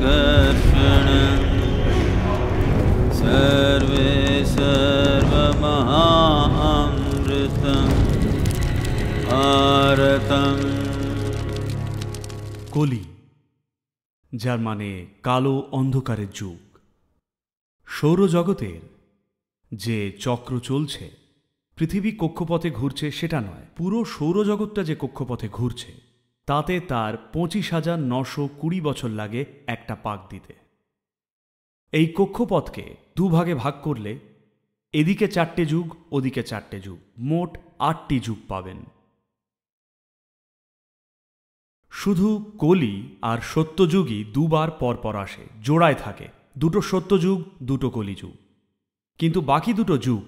घर्षणं सर्वे सर्वमहामृतम् आरतम्। কলি, যার মানে কালো অন্ধকারের যুগ। সৌরজগতের যে চক্র চলছে, পৃথিবী কক্ষপথে ঘুরছে সেটা নয়, পুরো সৌরজগৎটা যে কক্ষপথে ঘুরছে তাতে তার 25,920 বছর লাগে একটা পাক দিতে। এই কক্ষপথকে দুভাগে ভাগ করলে এদিকে 4টে যুগ, ওদিকে 4টে যুগ, মোট 8টি যুগ পাবেন। শুধু কলি আর সত্যযুগই দুবার পরপর আসে, জোড়ায় থাকে, দুটো সত্যযুগ, দুটো কলিযুগ। কিন্তু বাকি দুটো যুগ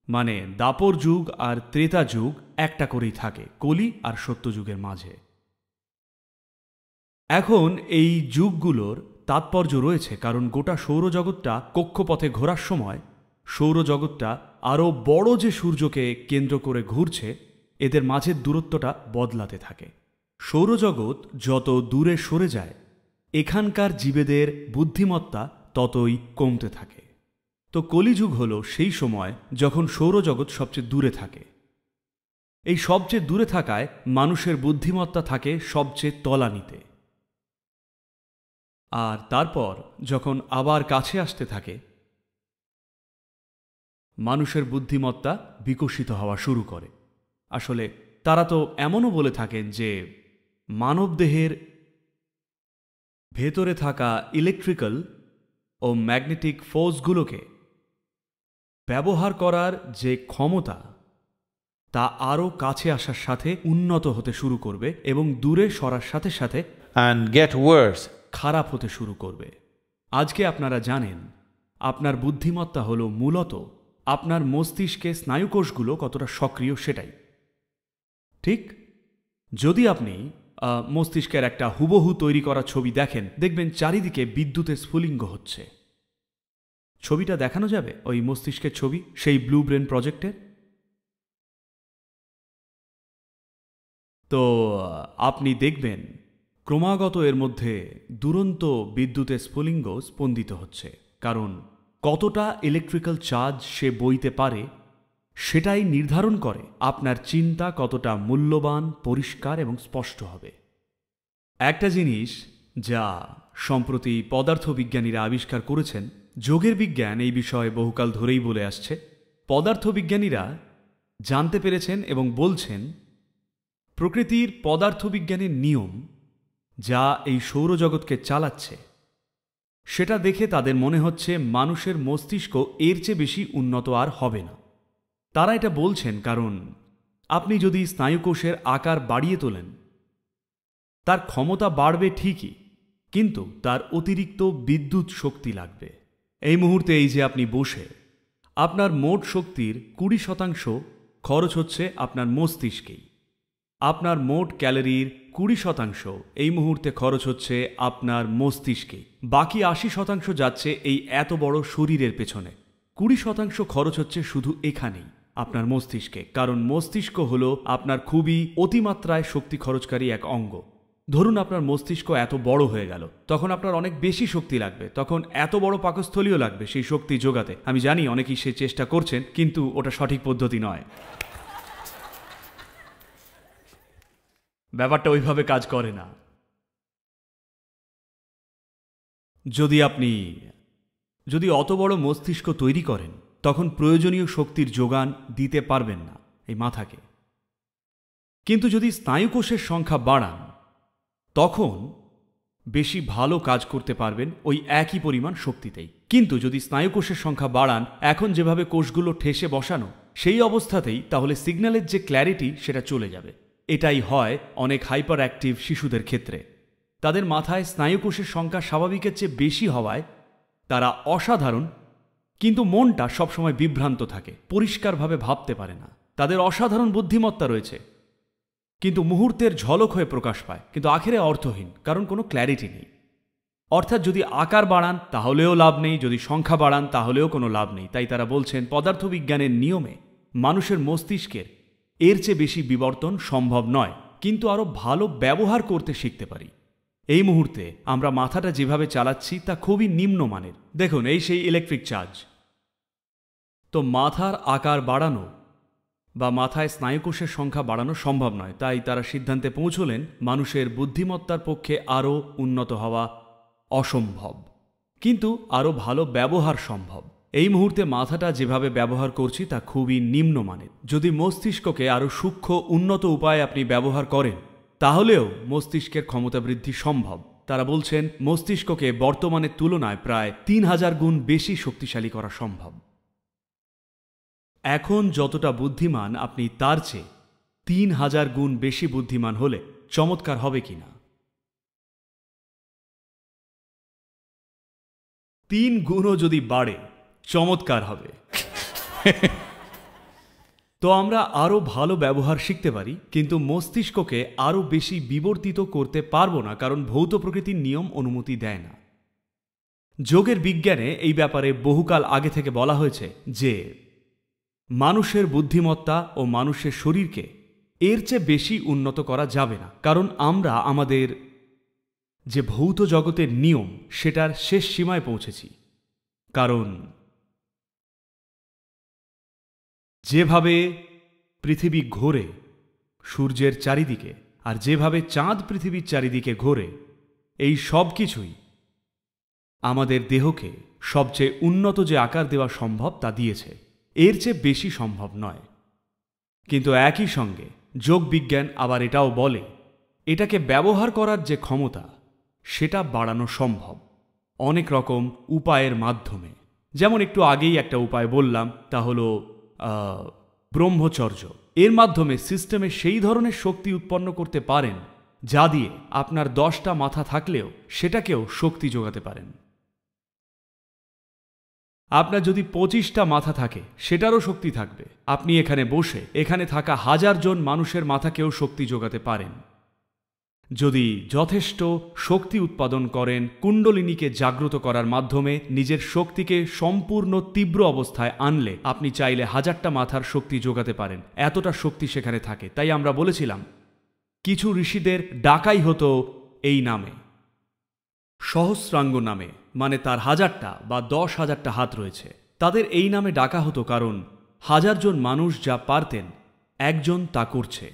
মানে দাপর যুগ আর ত্রেতা যুগ একটা করেই থাকে কলি আর সত্যযুগের মাঝে। এখন এই যুগগুলোর তাৎপর্য রয়েছে, কারণ গোটা সৌরজগৎটা কক্ষপথে ঘোরার সময় সৌরজগৎটা আরও বড় যে সূর্যকে কেন্দ্র করে ঘুরছে, এদের মাঝের দূরত্বটা বদলাতে থাকে। সৌরজগৎ যত দূরে সরে যায়, এখানকার জীবেদের বুদ্ধিমত্তা ততই কমতে থাকে। তো কলিযুগ হল সেই সময় যখন সৌরজগৎ সবচেয়ে দূরে থাকে। এই সবচেয়ে দূরে থাকায় মানুষের বুদ্ধিমত্তা থাকে সবচেয়ে তলানিতে। আর তারপর যখন আবার কাছে আসতে থাকে, মানুষের বুদ্ধিমত্তা বিকশিত হওয়া শুরু করে। আসলে তারা তো এমনও বলে থাকেন যে মানবদেহের ভেতরে থাকা ইলেকট্রিক্যাল ও ম্যাগনেটিক ফোর্সগুলোকে ব্যবহার করার যে ক্ষমতা, তা আরও কাছে আসার সাথে উন্নত হতে শুরু করবে এবং দূরে সরার সাথে সাথে and get worse. খারাপ হতে শুরু করবে। আজকে আপনারা জানেন আপনার বুদ্ধিমত্তা হলো মূলত আপনার মস্তিষ্কে স্নায়ুকোষগুলো কতটা সক্রিয় সেটাই। ঠিক, যদি আপনি মস্তিষ্কের একটা হুবহু তৈরি করা ছবি দেখেন, দেখবেন চারিদিকে বিদ্যুতের স্ফুলিঙ্গ হচ্ছে। ছবিটা দেখানো যাবে ওই মস্তিষ্কের ছবি, সেই ব্লু ব্রেন প্রজেক্টের। তো আপনি দেখবেন ক্রমাগত এর মধ্যে দুরন্ত বিদ্যুতের স্ফুলিঙ্গ স্পন্দিত হচ্ছে, কারণ কতটা ইলেকট্রিক্যাল চার্জ সে বইতে পারে সেটাই নির্ধারণ করে আপনার চিন্তা কতটা মূল্যবান, পরিষ্কার এবং স্পষ্ট হবে। একটা জিনিস যা সম্প্রতি পদার্থবিজ্ঞানীরা আবিষ্কার করেছেন, যোগের বিজ্ঞান এই বিষয়ে বহুকাল ধরেই বলে আসছে, পদার্থবিজ্ঞানীরা জানতে পেরেছেন এবং বলছেন প্রকৃতির পদার্থবিজ্ঞানের নিয়ম যা এই সৌরজগৎকে চালাচ্ছে, সেটা দেখে তাদের মনে হচ্ছে মানুষের মস্তিষ্ক এর চেয়ে বেশি উন্নত আর হবে না। তারা এটা বলছেন কারণ আপনি যদি স্নায়ুকোষের আকার বাড়িয়ে তোলেন, তার ক্ষমতা বাড়বে ঠিকই, কিন্তু তার অতিরিক্ত বিদ্যুৎ শক্তি লাগবে। এই মুহূর্তে এই যে আপনি বসে, আপনার মোট শক্তির 20% খরচ হচ্ছে আপনার মস্তিষ্কেই। আপনার মোট ক্যালোরির 20% এই মুহূর্তে খরচ হচ্ছে আপনার মস্তিষ্কে। বাকি 80% যাচ্ছে এই এত বড় শরীরের পেছনে। 20% খরচ হচ্ছে শুধু এখানেই আপনার মস্তিষ্কে, কারণ মস্তিষ্ক হলো আপনার খুবই অতিমাত্রায় শক্তি খরচকারী এক অঙ্গ। ধরুন আপনার মস্তিষ্ক এত বড় হয়ে গেল, তখন আপনার অনেক বেশি শক্তি লাগবে, তখন এত বড় পাকস্থলীও লাগবে সেই শক্তি যোগাতে। আমি জানি অনেকেই সে চেষ্টা করছেন, কিন্তু ওটা সঠিক পদ্ধতি নয়। ব্যাপারটা ওইভাবে কাজ করে না। যদি অত বড় মস্তিষ্ক তৈরি করেন, তখন প্রয়োজনীয় শক্তির যোগান দিতে পারবেন না এই মাথাকে। কিন্তু যদি স্নায়ুকোষের সংখ্যা বাড়ান, তখন বেশি ভালো কাজ করতে পারবেন ওই একই পরিমাণ শক্তিতেই। কিন্তু যদি স্নায়ুকোষের সংখ্যা বাড়ান, এখন যেভাবে কোষগুলো ঠেসে বসানো, সেই অবস্থাতেই, তাহলে সিগন্যালের যে ক্ল্যারিটি সেটা চলে যাবে। এটাই হয় অনেক হাইপার অ্যাক্টিভ শিশুদের ক্ষেত্রে। তাদের মাথায় স্নায়ুকোষের সংখ্যা স্বাভাবিকের চেয়ে বেশি হওয়ায় তারা অসাধারণ, কিন্তু মনটা সবসময় বিভ্রান্ত থাকে, পরিষ্কারভাবে ভাবতে পারে না। তাদের অসাধারণ বুদ্ধিমত্তা রয়েছে, কিন্তু মুহূর্তের ঝলক হয়ে প্রকাশ পায়, কিন্তু আখেরে অর্থহীন, কারণ কোনো ক্ল্যারিটি নেই। অর্থাৎ যদি আকার বাড়ান তাহলেও লাভ নেই, যদি সংখ্যা বাড়ান তাহলেও কোনো লাভ নেই। তাই তারা বলছেন পদার্থবিজ্ঞানের নিয়মে মানুষের মস্তিষ্কের এর চেয়ে বেশি বিবর্তন সম্ভব নয়, কিন্তু আরও ভালো ব্যবহার করতে শিখতে পারি। এই মুহূর্তে আমরা মাথাটা যেভাবে চালাচ্ছি তা খুবই নিম্নমানের। দেখুন, এই সেই ইলেকট্রিক চার্জ। তো মাথার আকার বাড়ানো বা মাথায় স্নায়ুকোষের সংখ্যা বাড়ানো সম্ভব নয়, তাই তারা সিদ্ধান্তে পৌঁছলেন মানুষের বুদ্ধিমত্তার পক্ষে আরও উন্নত হওয়া অসম্ভব, কিন্তু আরও ভালো ব্যবহার সম্ভব। এই মুহূর্তে মাথাটা যেভাবে ব্যবহার করছি তা খুবই নিম্নমানের। যদি মস্তিষ্ককে আরও সূক্ষ্ম উন্নত উপায়ে আপনি ব্যবহার করেন তাহলেও মস্তিষ্কের ক্ষমতা বৃদ্ধি সম্ভব। তারা বলছেন মস্তিষ্ককে বর্তমানের তুলনায় প্রায় 3000 গুণ বেশি শক্তিশালী করা সম্ভব। এখন যতটা বুদ্ধিমান আপনি তার চেয়ে 3000 গুণ বেশি বুদ্ধিমান হলে চমৎকার হবে কিনা? 3 গুণও যদি বাড়ে চমৎকার হবে। তো আমরা আরও ভালো ব্যবহার শিখতে পারি, কিন্তু মস্তিষ্ককে আরও বেশি বিবর্তিত করতে পারবো না, কারণ ভৌত প্রকৃতির নিয়ম অনুমতি দেয় না। যোগের বিজ্ঞানে এই ব্যাপারে বহুকাল আগে থেকে বলা হয়েছে যে মানুষের বুদ্ধিমত্তা ও মানুষের শরীরকে এর চেয়ে বেশি উন্নত করা যাবে না, কারণ আমরা আমাদের যে ভৌত জগতের নিয়ম সেটার শেষ সীমায় পৌঁছেছি। কারণ যেভাবে পৃথিবী ঘোরে সূর্যের চারিদিকে, আর যেভাবে চাঁদ পৃথিবীর চারিদিকে ঘোরে, এই সব কিছুই আমাদের দেহকে সবচেয়ে উন্নত যে আকার দেওয়া সম্ভব তা দিয়েছে, এর চেয়ে বেশি সম্ভব নয়। কিন্তু একই সঙ্গে যোগবিজ্ঞান আবার এটাও বলে এটাকে ব্যবহার করার যে ক্ষমতা সেটা বাড়ানো সম্ভব অনেক রকম উপায়ের মাধ্যমে। যেমন একটু আগেই একটা উপায় বললাম, তা হলো ব্রহ্মচর্য। এর মাধ্যমে সিস্টেমে সেই ধরনের শক্তি উৎপন্ন করতে পারেন যা দিয়ে আপনার 10টা মাথা থাকলেও সেটাকেও শক্তি যোগাতে পারেন। আপনার যদি 25টা মাথা থাকে সেটারও শক্তি থাকবে। আপনি এখানে বসে এখানে থাকা 1000 জন মানুষের মাথাকেও শক্তি যোগাতে পারেন। যদি যথেষ্ট শক্তি উৎপাদন করেন কুণ্ডলিনীকে জাগ্রত করার মাধ্যমে, নিজের শক্তিকে সম্পূর্ণ তীব্র অবস্থায় আনলে আপনি চাইলে 1000টা মাথার শক্তি যোগাতে পারেন। এতটা শক্তি সেখানে থাকে। তাই আমরা বলেছিলাম কিছু ঋষিদের ডাকাই হতো এই নামে, সহস্রাঙ্গ নামে, মানে তার 1000টা বা 10,000টা হাত রয়েছে। তাদের এই নামে ডাকা হতো কারণ 1000 জন মানুষ যা পারতেন একজন তা করছে।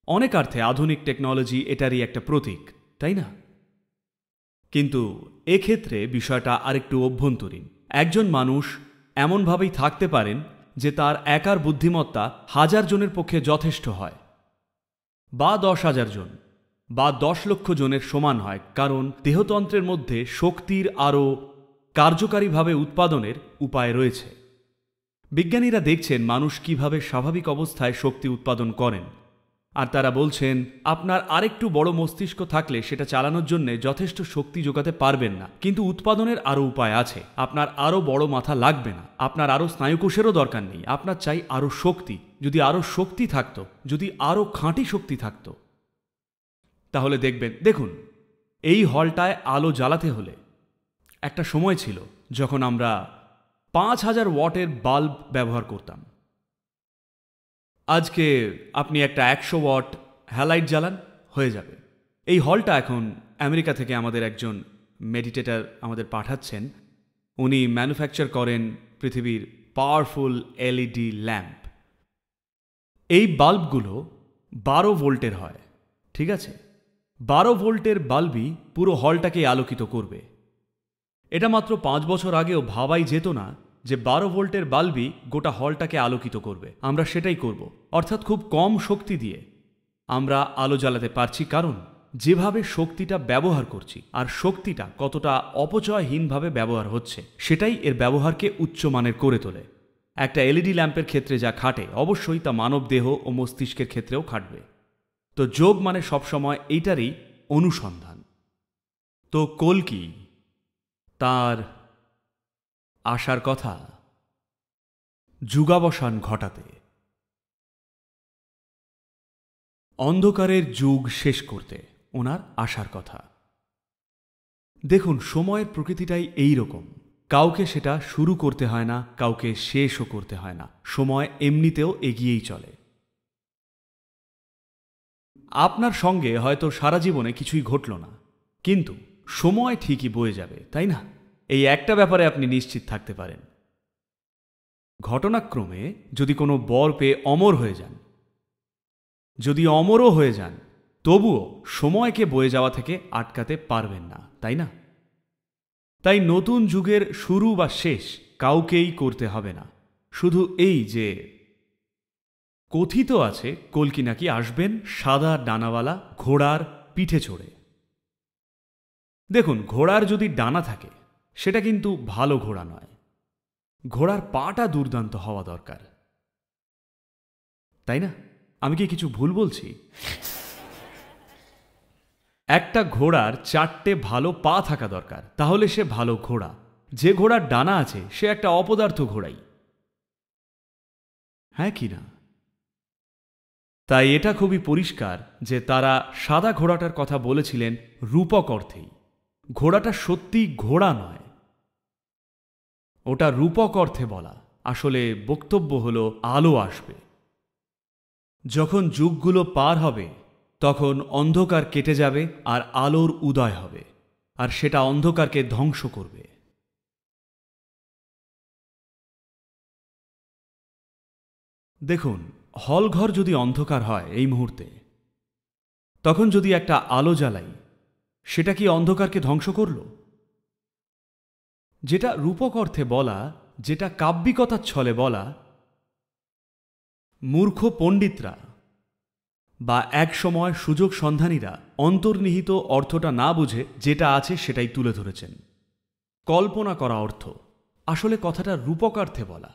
অনেক অর্থে আধুনিক টেকনোলজি এটারই একটা প্রতীক, তাই না? কিন্তু এক্ষেত্রে বিষয়টা আরেকটু অভ্যন্তরীণ। একজন মানুষ এমনভাবেই থাকতে পারেন যে তার একার বুদ্ধিমত্তা 1000 জনের পক্ষে যথেষ্ট হয়, বা 10,000 জন, বা 10 লক্ষ জনের সমান হয়, কারণ দেহতন্ত্রের মধ্যে শক্তির আরও কার্যকারীভাবে উৎপাদনের উপায় রয়েছে। বিজ্ঞানীরা দেখছেন মানুষ কিভাবে স্বাভাবিক অবস্থায় শক্তি উৎপাদন করেন, আর তারা বলছেন আপনার আরেকটু বড় মস্তিষ্ক থাকলে সেটা চালানোর জন্য যথেষ্ট শক্তি যোগাতে পারবেন না, কিন্তু উৎপাদনের আরও উপায় আছে। আপনার আরও বড় মাথা লাগবে না, আপনার আরও স্নায়ুকোষেরও দরকার নেই, আপনার চাই আরও শক্তি। যদি আরও শক্তি থাকতো, যদি আরও খাঁটি শক্তি থাকতো, তাহলে দেখুন এই হলটায় আলো জ্বালাতে হলে একটা সময় ছিল যখন আমরা 5000 ওয়াটের বাল্ব ব্যবহার করতাম। আজকে আপনি একটা 100 ওয়াট হ্যালাইট জ্বালান, হয়ে যাবে। এই হলটা এখন আমেরিকা থেকে আমাদের একজন মেডিটেটর আমাদের পাঠাচ্ছেন। উনি ম্যানুফ্যাকচার করেন পৃথিবীর পাওয়ারফুল এলইডি ল্যাম্প। এই বাল্বগুলো 12 ভোল্টের হয়, ঠিক আছে? 12 ভোল্টের বাল্বই পুরো হলটাকে আলোকিত করবে। এটা মাত্র 5 বছর আগেও ভাবাই যেত না যে 12 ভোল্টের বাল্বই গোটা হলটাকে আলোকিত করবে। আমরা সেটাই করব, অর্থাৎ খুব কম শক্তি দিয়ে আমরা আলো জ্বালাতে পারছি, কারণ যেভাবে শক্তিটা ব্যবহার করছি আর শক্তিটা কতটা অপচয়হীনভাবে ব্যবহার হচ্ছে সেটাই এর ব্যবহারকে উচ্চমানের করে তোলে। একটা এলইডি ল্যাম্পের ক্ষেত্রে যা খাটে অবশ্যই তা মানব দেহ ও মস্তিষ্কের ক্ষেত্রেও খাটবে। তো যোগ মানে সবসময় এইটারই অনুসন্ধান। তো কল্কি তার আশার কথা যুগাবসান ঘটাতে, অন্ধকারের যুগ শেষ করতে ওনার আশার কথা। দেখুন, সময়ের প্রকৃতিটাই এই রকম। কাউকে সেটা শুরু করতে হয় না, কাউকে শেষও করতে হয় না। সময় এমনিতেও এগিয়েই চলে। আপনার সঙ্গে হয়তো সারা জীবনে কিছুই ঘটল না, কিন্তু সময় ঠিকই বয়ে যাবে, তাই না? এই একটা ব্যাপারে আপনি নিশ্চিত থাকতে পারেন, ঘটনাক্রমে যদি কোনো বর পেয়ে অমর হয়ে যান, যদি অমরও হয়ে যান, তবুও সময়কে বয়ে যাওয়া থেকে আটকাতে পারবেন না, তাই না? তাই নতুন যুগের শুরু বা শেষ কাউকেই করতে হবে না। শুধু এই যে কথিত আছে কল্কি নাকি আসবেন সাদা ডানাওয়ালা ঘোড়ার পিঠে চড়ে। দেখুন, ঘোড়ার যদি ডানা থাকে সেটা কিন্তু ভালো ঘোড়া নয়, ঘোড়ার পাটা দুর্দান্ত হওয়া দরকার, তাই না? আমি কি কিছু ভুল বলছি? একটা ঘোড়ার 4টে ভালো পা থাকা দরকার, তাহলে সে ভালো ঘোড়া। যে ঘোড়ার ডানা আছে সে একটা অপদার্থ ঘোড়াই, হ্যাঁ কি না? তাই এটা খুবই পরিষ্কার যে তারা সাদা ঘোড়াটার কথা বলেছিলেন রূপক অর্থেই। ঘোড়াটা সত্যি ঘোড়া নয়, ওটা রূপক অর্থে বলা। আসলে বক্তব্য হলো আলো আসবে। যখন যুগগুলো পার হবে তখন অন্ধকার কেটে যাবে আর আলোর উদয় হবে, আর সেটা অন্ধকারকে ধ্বংস করবে। দেখুন, হলঘর যদি অন্ধকার হয় এই মুহূর্তে, তখন যদি একটা আলো জ্বালাই, সেটা কি অন্ধকারকে ধ্বংস করল? যেটা রূপক অর্থে বলা, যেটা কাব্যিকতার ছলে বলা, মূর্খ পণ্ডিতরা বা একসময় সুযোগ সন্ধানীরা অন্তর্নিহিত অর্থটা না বুঝে যেটা আছে সেটাই তুলে ধরেছেন। কল্পনা করা অর্থ, আসলে কথাটা রূপকার্থে বলা।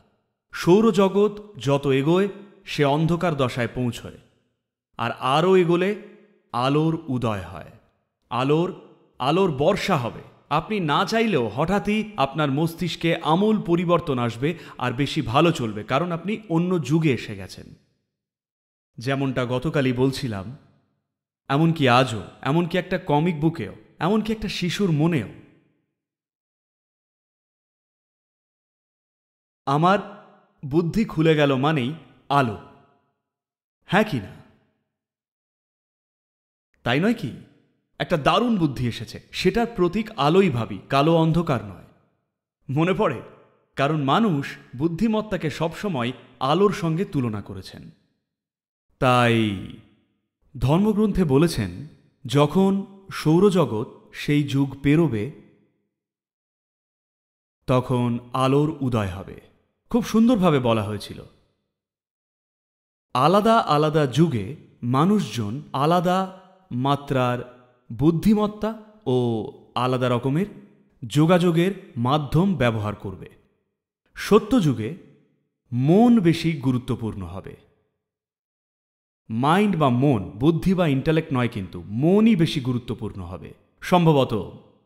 সৌরজগৎ যত এগোয় সে অন্ধকার দশায় পৌঁছয়, আর আরও এগোলে আলোর উদয় হয়, আলোর বর্ষা হবে। আপনি না চাইলেও হঠাৎই আপনার মস্তিষ্কে আমূল পরিবর্তন আসবে আর বেশি ভালো চলবে, কারণ আপনি অন্য যুগে এসে গেছেন। যেমনটা গতকালই বলছিলাম, এমনকি আজও, এমনকি একটা কমিক বুকেও, এমনকি একটা শিশুর মনেও। আমার বুদ্ধি খুলে গেল মানেই আলো, হ্যাঁ কি না? তাই নয় কি? একটা দারুণ বুদ্ধি এসেছে, সেটার প্রতীক আলোই ভাবি, কালো অন্ধকার নয়। মনে পড়ে? কারণ মানুষ বুদ্ধিমত্তাকে সবসময় আলোর সঙ্গে তুলনা করেছেন। তাই ধর্মগ্রন্থে বলেছেন, যখন সৌরজগৎ সেই যুগ পেরোবে তখন আলোর উদয় হবে। খুব সুন্দরভাবে বলা হয়েছিল। আলাদা আলাদা যুগে মানুষজন আলাদা মাত্রার বুদ্ধিমত্তা ও আলাদা রকমের যোগাযোগের মাধ্যম ব্যবহার করবে। সত্য যুগে মন বেশি গুরুত্বপূর্ণ হবে। মাইন্ড বা মন, বুদ্ধি বা ইন্টেলেক্ট নয়, কিন্তু মনই বেশি গুরুত্বপূর্ণ হবে। সম্ভবত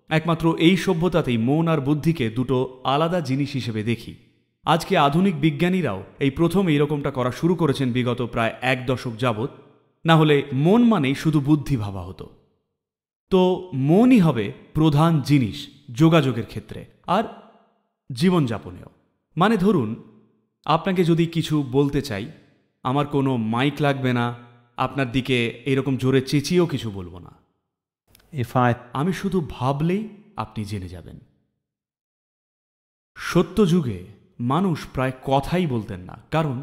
একমাত্র এই সভ্যতাতেই মন আর বুদ্ধিকে দুটো আলাদা জিনিস হিসেবে দেখি। আজকে আধুনিক বিজ্ঞানীরাও এই প্রথম এইরকমটা করা শুরু করেছেন বিগত প্রায় 1 দশক যাবৎ। না হলে মন মানেই শুধু বুদ্ধি ভাবা হতো। তো মনই হবে প্রধান জিনিস যোগাযোগের ক্ষেত্রে আর জীবনযাপনেও। মানে ধরুন, আপনাকে যদি কিছু বলতে চাই, আমার কোনো মাইক লাগবে না, আপনার দিকে এরকম জোরে চেঁচিয়েও কিছু বলবো না। আমি শুধু ভাবলেই আপনি জেনে যাবেন। সত্য যুগে মানুষ প্রায় কথাই বলতেন না, কারণ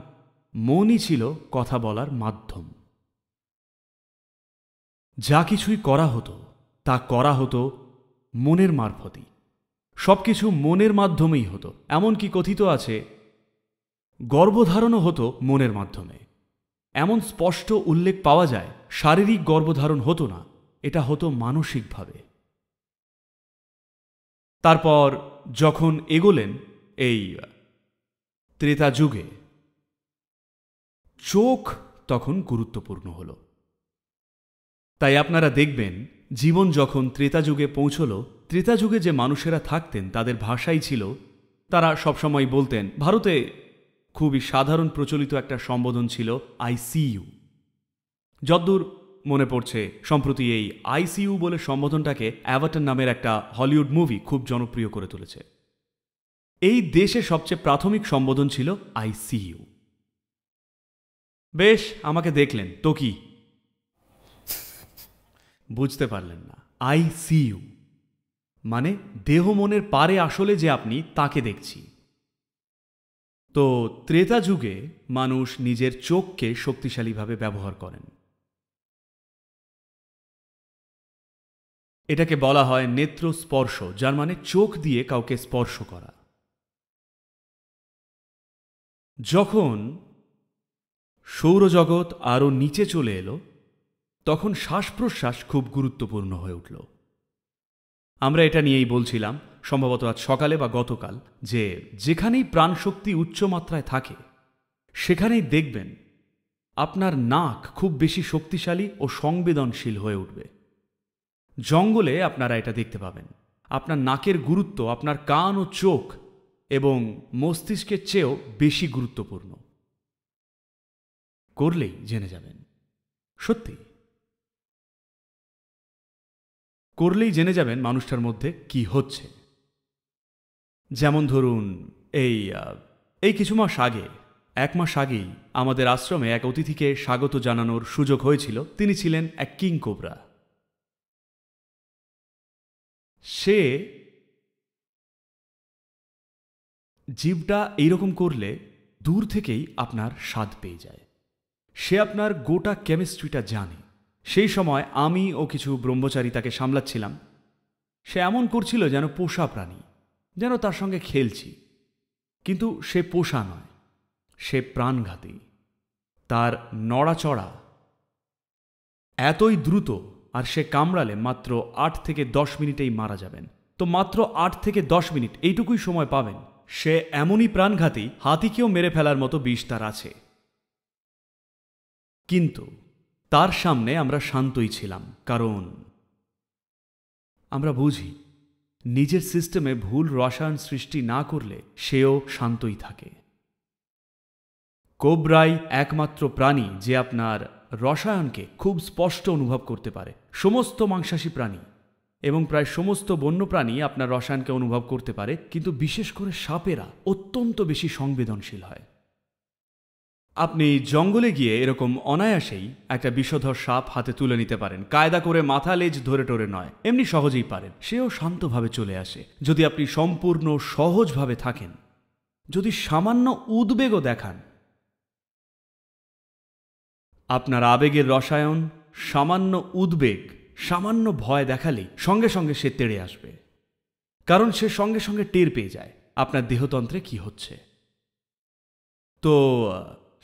মনই ছিল কথা বলার মাধ্যম। যা কিছুই করা হতো তা করা হতো মনের মারফতই। সবকিছু মনের মাধ্যমেই হতো। এমনকি কথিত আছে গর্ভধারণও হতো মনের মাধ্যমে। এমন স্পষ্ট উল্লেখ পাওয়া যায় শারীরিক গর্ভধারণ হতো না, এটা হতো মানসিকভাবে। তারপর যখন এগোলেন এই ত্রেতা যুগে, চোখ তখন গুরুত্বপূর্ণ হল। তাই আপনারা দেখবেন, জীবন যখন ত্রেতা যুগে পৌঁছল, ত্রেতা যুগে যে মানুষেরা থাকতেন তাদের ভাষাই ছিল, তারা সবসময় বলতেন, ভারতে খুবই সাধারণ প্রচলিত একটা সম্বোধন ছিল আই সি ইউ। যদ্দূর মনে পড়ছে, সম্প্রতি এই আইসিইউ বলে সম্বোধনটাকে অ্যাভাটার নামের একটা হলিউড মুভি খুব জনপ্রিয় করে তুলেছে। এই দেশে সবচেয়ে প্রাথমিক সম্বোধন ছিল আইসিইউ। বেশ, আমাকে দেখলেন তো কি বুঝতে পারলেন না? আই সি ইউ, মানে দেহ মনের পারে আসলে যে আপনি তাকে দেখছি। তো ত্রেতা যুগে মানুষ নিজের চোখকে শক্তিশালীভাবে ব্যবহার করেন। এটাকে বলা হয় নেত্র স্পর্শ, যার মানে চোখ দিয়ে কাউকে স্পর্শ করা। যখন সৌরজগৎ আরও নিচে চলে এলো, তখন শ্বাস প্রশ্বাস খুব গুরুত্বপূর্ণ হয়ে উঠল। আমরা এটা নিয়েই বলছিলাম সম্ভবত আজ সকালে বা গতকাল, যে যেখানেই প্রাণশক্তি উচ্চমাত্রায় থাকে সেখানেই দেখবেন আপনার নাক খুব বেশি শক্তিশালী ও সংবেদনশীল হয়ে উঠবে। জঙ্গলে আপনারা এটা দেখতে পাবেন। আপনার নাকের গুরুত্ব আপনার কান ও চোখ এবং মস্তিষ্কের চেয়েও বেশি গুরুত্বপূর্ণ। করলেই জেনে যাবেন, সত্যি করলেই জেনে যাবেন মানুষটার মধ্যে কি হচ্ছে। যেমন ধরুন এই কিছু মাস আগে, 1 মাস আগেই আমাদের আশ্রমে এক অতিথিকে স্বাগত জানানোর সুযোগ হয়েছিল। তিনি ছিলেন এক কিং কোবরা। সে জীবটা এইরকম করলে দূর থেকেই আপনার স্বাদ পেয়ে যায়। সে আপনার গোটা কেমিস্ট্রিটা জানে। সেই সময় আমি ও কিছু ব্রহ্মচারী তাকে সামলাচ্ছিলাম। সে এমন করছিল যেন পোষা প্রাণী, যেন তার সঙ্গে খেলছি। কিন্তু সে পোষা নয়, সে প্রাণঘাতী। তার নড়াচড়া এতই দ্রুত, আর সে কামড়ালে মাত্র 8 থেকে 10 মিনিটেই মারা যাবেন। তো মাত্র 8 থেকে 10 মিনিট এইটুকুই সময় পাবেন। সে এমনই প্রাণঘাতী, হাতিকেও মেরে ফেলার মতো বিষ তার আছে। কিন্তু তার সামনে আমরা শান্তই ছিলাম, কারণ আমরা বুঝি নিজের সিস্টেমে ভুল রসায়ন সৃষ্টি না করলে সেও শান্তই থাকে। কোবরাই একমাত্র প্রাণী যে আপনার রসায়নকে খুব স্পষ্ট অনুভব করতে পারে। সমস্ত মাংসাশী প্রাণী এবং প্রায় সমস্ত বন্যপ্রাণী আপনার রসায়নকে অনুভব করতে পারে, কিন্তু বিশেষ করে সাপেরা অত্যন্ত বেশি সংবেদনশীল হয়। আপনি জঙ্গলে গিয়ে এরকম অনায়াসেই একটা বিষধর সাপ হাতে তুলে নিতে পারেন। কায়দা করে মাথা লেজ ধরে টরে নয়, এমনি সহজেই পারেন। সেও শান্তভাবে চলে আসে যদি আপনি সম্পূর্ণ সহজভাবে থাকেন। যদি সামান্য উদ্বেগও দেখান, আপনার আবেগের রসায়ন সামান্য উদ্বেগ, সামান্য ভয় দেখালেই সঙ্গে সঙ্গে সে তেড়ে আসবে, কারণ সে সঙ্গে সঙ্গে টের পেয়ে যায় আপনার দেহতন্ত্রে কি হচ্ছে। তো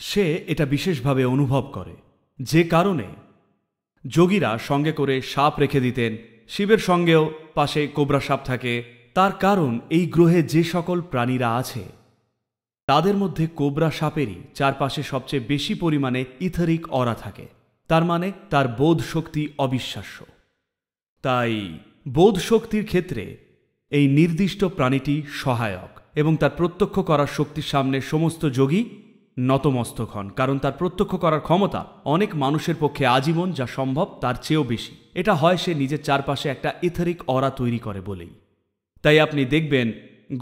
সে এটা বিশেষভাবে অনুভব করে, যে কারণে যোগীরা সঙ্গে করে সাপ রেখে দিতেন। শিবের সঙ্গেও পাশে কোবরা সাপ থাকে। তার কারণ এই গ্রহে যে সকল প্রাণীরা আছে তাদের মধ্যে কোবরা সাপেরই চারপাশে সবচেয়ে বেশি পরিমাণে ইথারিক অরা থাকে। তার মানে তার বোধ শক্তি অবিশ্বাস্য। তাই বোধ শক্তির ক্ষেত্রে এই নির্দিষ্ট প্রাণীটি সহায়ক, এবং তার প্রত্যক্ষ করার শক্তির সামনে সমস্ত যোগী নতমস্তক হন, কারণ তার প্রত্যক্ষ করার ক্ষমতা অনেক মানুষের পক্ষে আজীবন যা সম্ভব তার চেয়েও বেশি। এটা হয় সে নিজের চারপাশে একটা ইথারিক অরা তৈরি করে বলেই। তাই আপনি দেখবেন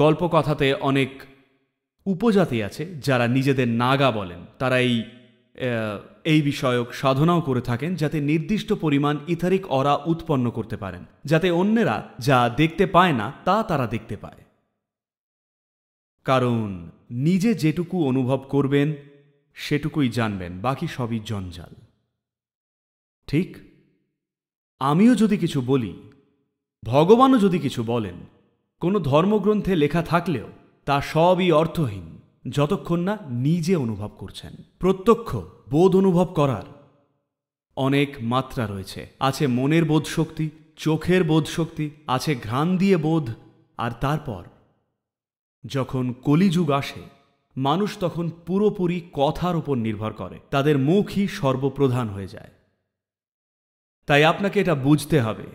গল্পকথাতে অনেক উপজাতি আছে যারা নিজেদের নাগা বলেন। তারা এই বিষয়ক সাধনাও করে থাকেন, যাতে নির্দিষ্ট পরিমাণ ইথারিক অরা উৎপন্ন করতে পারেন, যাতে অন্যেরা যা দেখতে পায় না তা তারা দেখতে পায়। কারণ নিজে যেটুকু অনুভব করবেন সেটুকুই জানবেন, বাকি সবই জঞ্জাল। ঠিক? আমিও যদি কিছু বলি, ভগবানও যদি কিছু বলেন, কোনো ধর্মগ্রন্থে লেখা থাকলেও তা সবই অর্থহীন যতক্ষণ না নিজে অনুভব করছেন। প্রত্যক্ষ বোধ অনুভব করার অনেক মাত্রা রয়েছে। আছে মনের বোধ শক্তি, চোখের বোধ শক্তি, আছে ঘ্রাণ দিয়ে বোধ। আর তারপর যখন কলিযুগ আসে, মানুষ তখন পুরোপুরি কথার উপর নির্ভর করে। তাদের মুখই সর্বপ্রধান হয়ে যায়। তাই আপনাকে এটা বুঝতে হবে,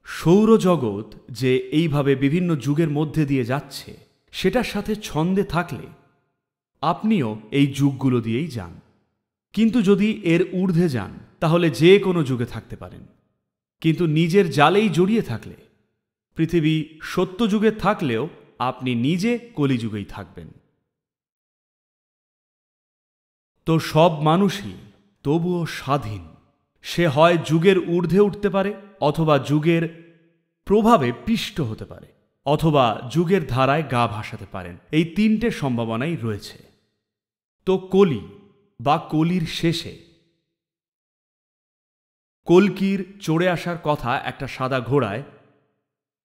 সৌরজগৎ যে এইভাবে বিভিন্ন যুগের মধ্যে দিয়ে যাচ্ছে, সেটার সাথে ছন্দে থাকলে আপনিও এই যুগগুলো দিয়েই যান। কিন্তু যদি এর ঊর্ধ্বে যান, তাহলে যে কোনো যুগে থাকতে পারেন। কিন্তু নিজের জালেই জড়িয়ে থাকলে, পৃথিবী সত্যযুগে থাকলেও আপনি নিজে কলিযুগেই থাকবেন। তো সব মানুষই তবুও স্বাধীন। সে হয় যুগের ঊর্ধ্বে উঠতে পারে, অথবা যুগের প্রভাবে পিষ্ট হতে পারে, অথবা যুগের ধারায় গা ভাসাতে পারেন। এই তিনটে সম্ভাবনাই রয়েছে। তো কলি বা কলির শেষে কল্কির চড়ে আসার কথা একটা সাদা ঘোড়ায়,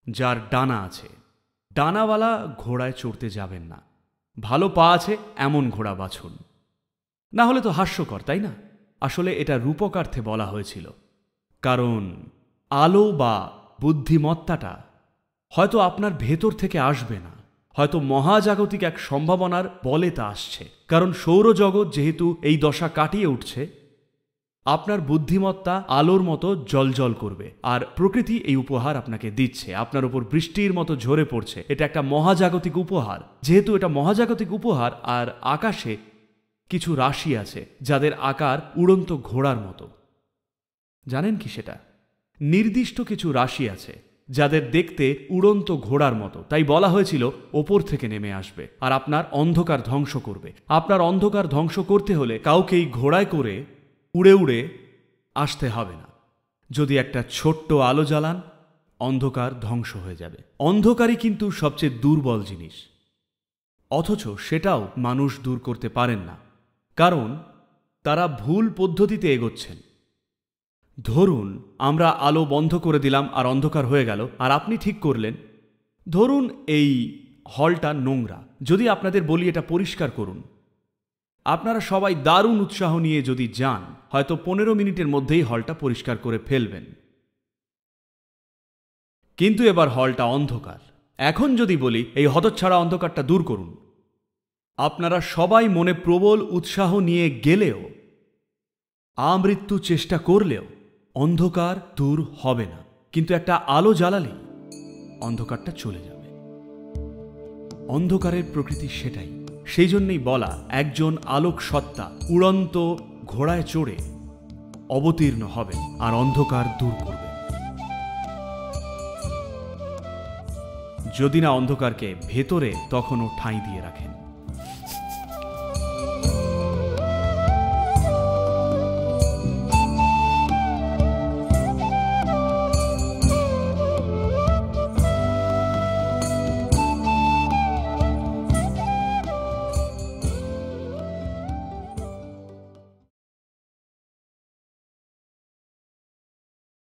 যার ডানা আছে। ডানাওয়ালা ঘোড়ায় চড়তে যাবেন না, ভালো পা আছে এমন ঘোড়া বাছুন, না হলে তো হাস্যকর, তাই না? আসলে এটা রূপকার্থে বলা হয়েছিল, কারণ আলো বা বুদ্ধিমত্তাটা হয়তো আপনার ভেতর থেকে আসবে না, হয়তো মহাজাগতিক এক সম্ভাবনার বলে তা আসছে। কারণ সৌরজগৎ যেহেতু এই দশা কাটিয়ে উঠছে, আপনার বুদ্ধিমত্তা আলোর মতো জ্বলজ্বল করবে, আর প্রকৃতি এই উপহার আপনাকে দিচ্ছে, আপনার উপর বৃষ্টির মতো ঝরে পড়ছে। এটা একটা মহাজাগতিক উপহার। যেহেতু এটা মহাজাগতিক উপহার, আর আকাশে কিছু রাশি আছে যাদের আকার উড়ন্ত ঘোড়ার মতো। জানেন কি সেটা? নির্দিষ্ট কিছু রাশি আছে যাদের দেখতে উড়ন্ত ঘোড়ার মতো, তাই বলা হয়েছিল ওপর থেকে নেমে আসবে আর আপনার অন্ধকার ধ্বংস করবে। আপনার অন্ধকার ধ্বংস করতে হলে কাউকেই ঘোড়ায় করে উড়ে উড়ে আসতে হবে না। যদি একটা ছোট্ট আলো জ্বালান, অন্ধকার ধ্বংস হয়ে যাবে। অন্ধকারই কিন্তু সবচেয়ে দুর্বল জিনিস, অথচ সেটাও মানুষ দূর করতে পারেন না, কারণ তারা ভুল পদ্ধতিতে এগোচ্ছেন। ধরুন আমরা আলো বন্ধ করে দিলাম আর অন্ধকার হয়ে গেল, আর আপনি ঠিক করলেন, ধরুন এই হলটা নোংরা, যদি আপনাদের বলি এটা পরিষ্কার করুন, আপনারা সবাই দারুণ উৎসাহ নিয়ে যদি যান, হয়তো 15 মিনিটের মধ্যেই হলটা পরিষ্কার করে ফেলবেন। কিন্তু এবার হলটা অন্ধকার। এখন যদি বলি এই হতচ্ছাড়া অন্ধকারটা দূর করুন, আপনারা সবাই মনে প্রবল উৎসাহ নিয়ে গেলেও, আমৃত্যু চেষ্টা করলেও অন্ধকার দূর হবে না। কিন্তু একটা আলো জ্বালালেই অন্ধকারটা চলে যাবে। অন্ধকারের প্রকৃতি সেটাই। সেই জন্যই বলা, একজন আলোক সত্তা উড়ন্ত ঘোড়ায় চড়ে অবতীর্ণ হবে আর অন্ধকার দূর করবে। যদি না অন্ধকারকে ভেতরে তখনও ঠাঁই দিয়ে রাখেন।